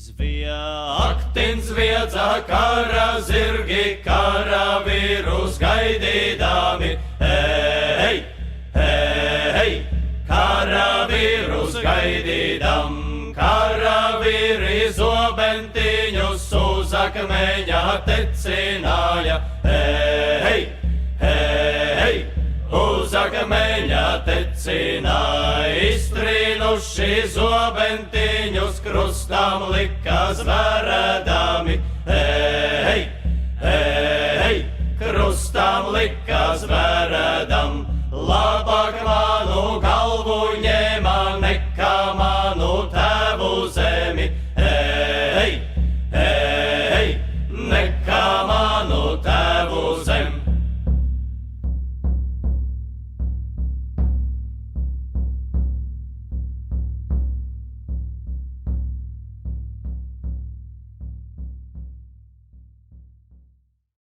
Aktiņš zviedza kara zirgi, karavīrus gaidīdami. Hei, hei, karavīrus gaidīdam. Karavīri zobentiņus uz akmeņa tecināja. Hei, hei, uz akmeņa tecināja. Iztrīnuši zobentiņus krustām lika zveredami. Hei, hei, krustām lika zveredami.